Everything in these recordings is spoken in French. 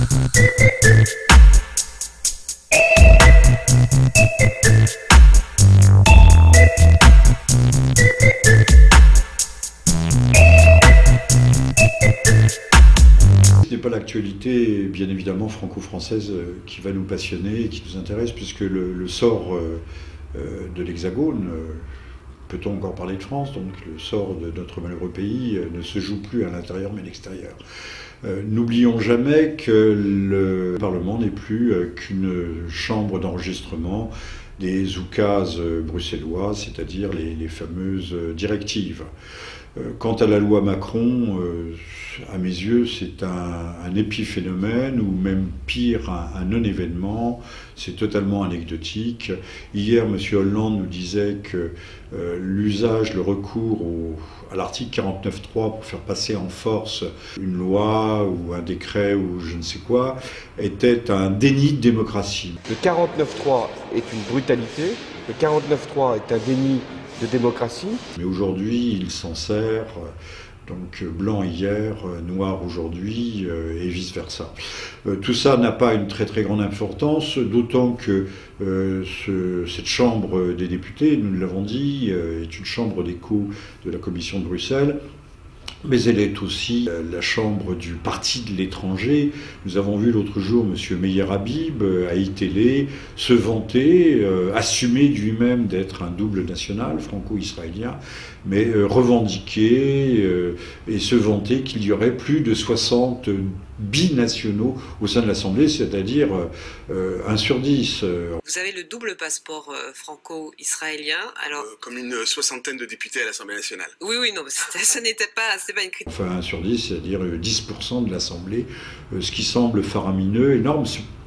Ce n'est pas l'actualité, bien évidemment, franco-française qui va nous passionner et qui nous intéresse, puisque le sort de l'Hexagone, peut-on encore parler de France, donc le sort de notre malheureux pays ne se joue plus à l'intérieur mais à l'extérieur. N'oublions jamais que le Parlement n'est plus qu'une chambre d'enregistrement des oukases bruxellois, c'est-à-dire les fameuses directives. Quant à la loi Macron, à mes yeux, c'est un épiphénomène, ou même pire, un non-événement. C'est totalement anecdotique. Hier, M. Hollande nous disait que l'usage, le recours à l'article 49.3 pour faire passer en force une loi ou un décret ou je ne sais quoi, était un déni de démocratie. Le 49.3 est une brutalité, le 49.3 est un déni de démocratie. Mais aujourd'hui, il s'en sert, donc blanc hier, noir aujourd'hui, et vice-versa. Tout ça n'a pas une très très grande importance, d'autant que cette Chambre des députés, nous l'avons dit, est une chambre d'écho de la Commission de Bruxelles. Mais elle est aussi la chambre du parti de l'étranger. Nous avons vu l'autre jour M. Meyer Habib à iTélé se vanter, assumer lui-même d'être un double national franco-israélien, mais revendiquer et se vanter qu'il y aurait plus de 60 binationaux au sein de l'Assemblée, c'est-à-dire 1 sur 10. Vous avez le double passeport franco-israélien, alors... comme une soixantaine de députés à l'Assemblée nationale. Oui, non, mais ce n'était pas, c'est pas une critique. Enfin 1 sur 10, c'est-à-dire 10% de l'Assemblée, ce qui semble faramineux, énorme.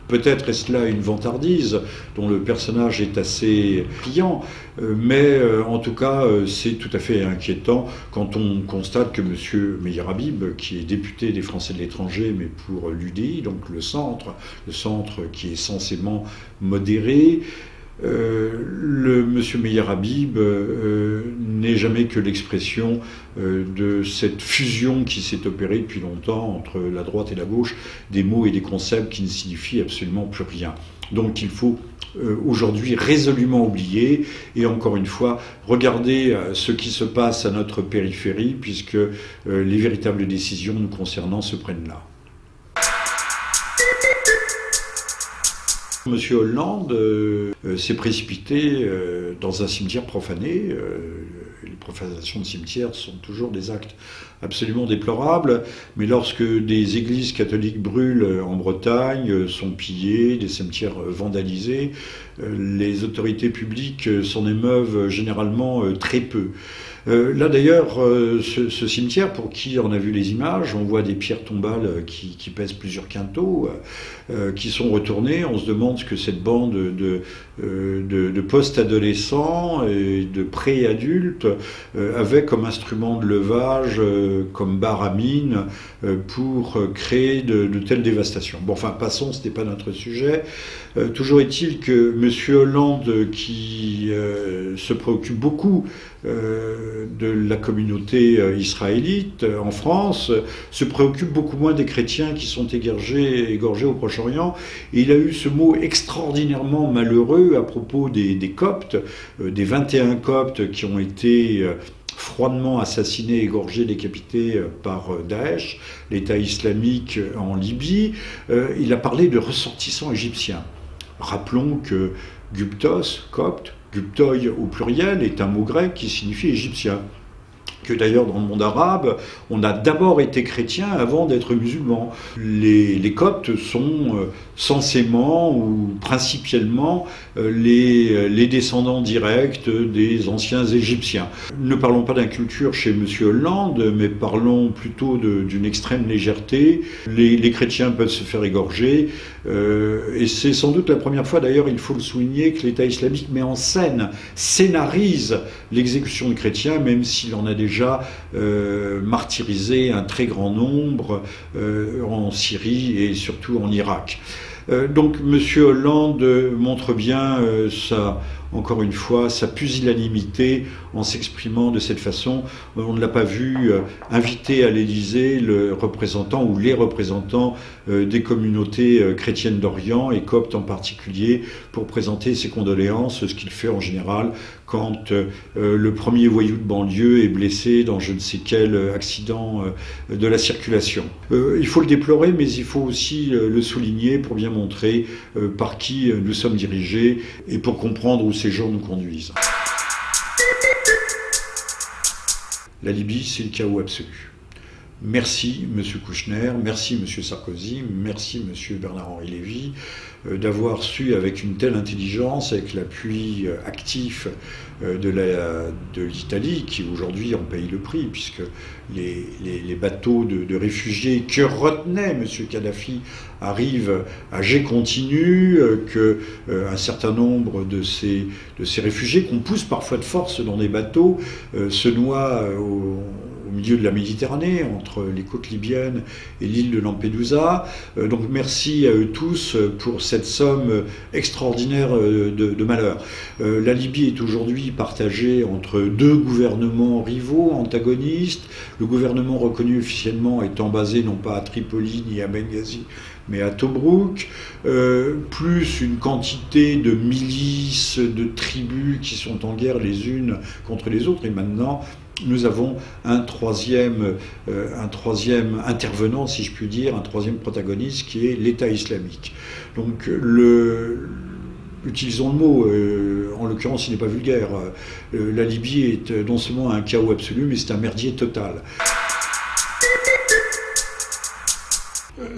Peut-être est-ce là une vantardise dont le personnage est assez pliant, mais en tout cas c'est tout à fait inquiétant quand on constate que M. Meyer Habib, qui est député des Français de l'étranger, mais pour l'UDI, donc le centre qui est censément modéré, M. Meyer Habib n'est jamais que l'expression de cette fusion qui s'est opérée depuis longtemps entre la droite et la gauche, des mots et des concepts qui ne signifient absolument plus rien. Donc il faut aujourd'hui résolument oublier et encore une fois regarder ce qui se passe à notre périphérie, puisque les véritables décisions nous concernant se prennent là. Monsieur Hollande s'est précipité dans un cimetière profané. Les profanations de cimetières sont toujours des actes absolument déplorables, mais lorsque des églises catholiques brûlent en Bretagne, sont pillées, des cimetières vandalisés, les autorités publiques s'en émeuvent généralement très peu. Là d'ailleurs, ce cimetière, pour qui en a vu les images, on voit des pierres tombales qui pèsent plusieurs quintaux, qui sont retournées. On se demande ce que cette bande de post-adolescents et de pré-adultes avait comme instrument de levage, comme barre à mine, pour créer de telles dévastations. Bon, enfin, passons, ce n'est pas notre sujet. Toujours est-il que M. Hollande, qui se préoccupe beaucoup de la communauté israélite en France, se préoccupe beaucoup moins des chrétiens qui sont égorgés au Proche-Orient. Et il a eu ce mot extraordinairement malheureux à propos des Coptes, des 21 Coptes qui ont été froidement assassinés, égorgés, décapités par Daesh, l'État islamique en Libye. Il a parlé de ressortissants égyptiens. Rappelons que Guptos, copte, Guptoi au pluriel, est un mot grec qui signifie égyptien. Que d'ailleurs dans le monde arabe, on a d'abord été chrétien avant d'être musulman. Les Coptes sont censément ou principalement les descendants directs des anciens Égyptiens. Ne parlons pas d'inculture chez M. Hollande, mais parlons plutôt d'une extrême légèreté. Les chrétiens peuvent se faire égorger, et c'est sans doute la première fois, d'ailleurs, il faut le souligner, que l'État islamique met en scène, scénarise l'exécution de chrétiens, même s'il en a déjà martyrisé un très grand nombre en Syrie et surtout en Irak. Donc M. Hollande montre bien sa encore une fois, sa pusillanimité en s'exprimant de cette façon. On ne l'a pas vu inviter à l'Élysée le représentant ou les représentants des communautés chrétiennes d'Orient et coptes en particulier pour présenter ses condoléances, ce qu'il fait en général quand le premier voyou de banlieue est blessé dans je ne sais quel accident de la circulation. Il faut le déplorer, mais il faut aussi le souligner pour bien montrer par qui nous sommes dirigés et pour comprendre où ces gens nous conduisent. La Libye, c'est le chaos absolu. Merci M. Kouchner, merci M. Sarkozy, merci M. Bernard-Henri Lévy d'avoir su avec une telle intelligence, avec l'appui actif de l'Italie, qui aujourd'hui en paye le prix, puisque les bateaux de réfugiés que retenait M. Kadhafi arrivent à jet continu, qu'un certain nombre de ces réfugiés, qu'on pousse parfois de force dans des bateaux, se noient au milieu de la Méditerranée, entre les côtes libyennes et l'île de Lampedusa. Donc merci à eux tous pour cette somme extraordinaire de malheur. La Libye est aujourd'hui partagée entre deux gouvernements rivaux, antagonistes, le gouvernement reconnu officiellement étant basé non pas à Tripoli ni à Benghazi, mais à Tobrouk, plus une quantité de milices, de tribus qui sont en guerre les unes contre les autres, et maintenant nous avons un troisième intervenant, si je puis dire, un troisième protagoniste qui est l'État islamique. Donc utilisons le mot, en l'occurrence il n'est pas vulgaire, la Libye est non seulement un chaos absolu, mais c'est un merdier total.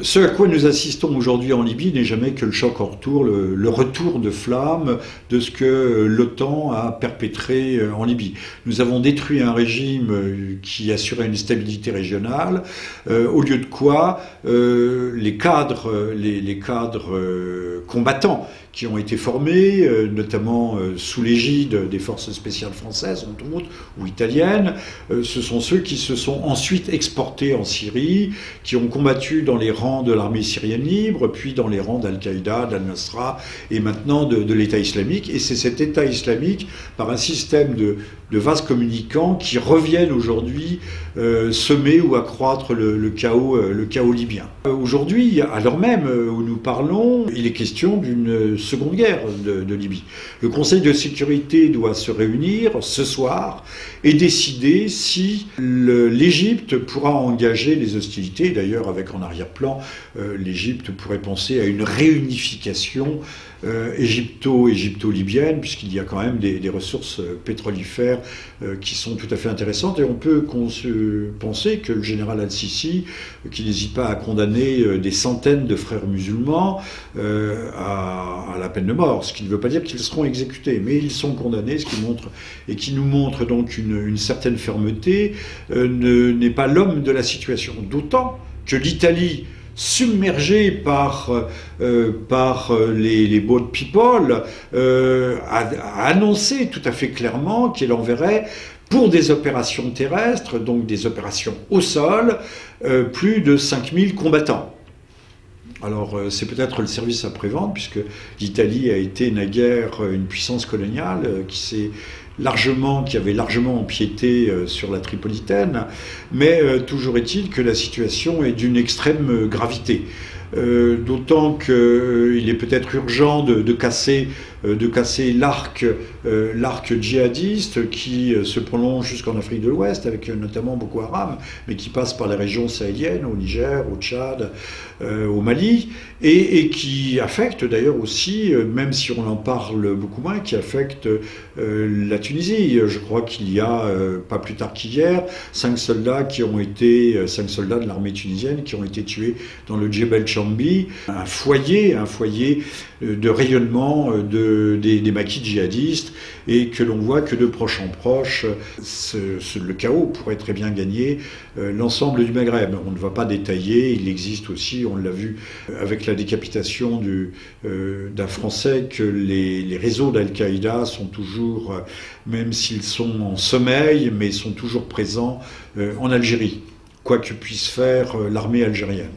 Ce à quoi nous assistons aujourd'hui en Libye n'est jamais que le choc en retour, le retour de flamme de ce que l'OTAN a perpétré en Libye. Nous avons détruit un régime qui assurait une stabilité régionale, au lieu de quoi les cadres combattants qui ont été formés, notamment sous l'égide des forces spéciales françaises, entre autres, ou italiennes, ce sont ceux qui se sont ensuite exportés en Syrie, qui ont combattu dans les rangs de l'armée syrienne libre, puis dans les rangs d'Al-Qaïda, d'Al-Nusra, et maintenant de l'État islamique. Et c'est cet État islamique, par un système de vases communicants, qui reviennent aujourd'hui semer ou accroître le chaos libyen. Aujourd'hui, à l'heure même où nous parlons, il est question d'une seconde guerre de Libye. Le Conseil de sécurité doit se réunir ce soir et décider si l'Égypte pourra engager les hostilités. D'ailleurs, avec en arrière-plan, l'Égypte pourrait penser à une réunification égypto-libyenne, puisqu'il y a quand même des ressources pétrolifères qui sont tout à fait intéressantes. Et on peut penser que le général Al-Sisi, qui n'hésite pas à condamner des centaines de frères musulmans à la peine de mort, ce qui ne veut pas dire qu'ils seront exécutés, mais ils sont condamnés, ce qui nous montre donc une certaine fermeté, n'est pas l'homme de la situation. D'autant que l'Italie, submergée par les boat people, a annoncé tout à fait clairement qu'elle enverrait pour des opérations terrestres, donc des opérations au sol, plus de 5000 combattants. Alors c'est peut-être le service après-vente, puisque l'Italie a été naguère une puissance coloniale qui avait largement empiété sur la Tripolitaine, mais toujours est-il que la situation est d'une extrême gravité. D'autant qu'il est peut-être urgent de casser l'arc djihadiste qui se prolonge jusqu'en Afrique de l'Ouest, avec notamment Boko Haram, mais qui passe par les régions sahéliennes, au Niger, au Tchad, au Mali, et qui affecte d'ailleurs aussi, même si on en parle beaucoup moins, qui affecte la Tunisie. Je crois qu'il y a, pas plus tard qu'hier, 5 soldats de l'armée tunisienne qui ont été tués dans le Djebel Chambi, un foyer de rayonnement des maquis djihadistes, et que l'on voit que de proche en proche, le chaos pourrait très bien gagner l'ensemble du Maghreb. On ne va pas détailler, il existe aussi, on l'a vu avec la décapitation d'un Français, que les réseaux d'Al-Qaïda sont toujours, même s'ils sont en sommeil, mais sont toujours présents en Algérie, quoi que puisse faire l'armée algérienne.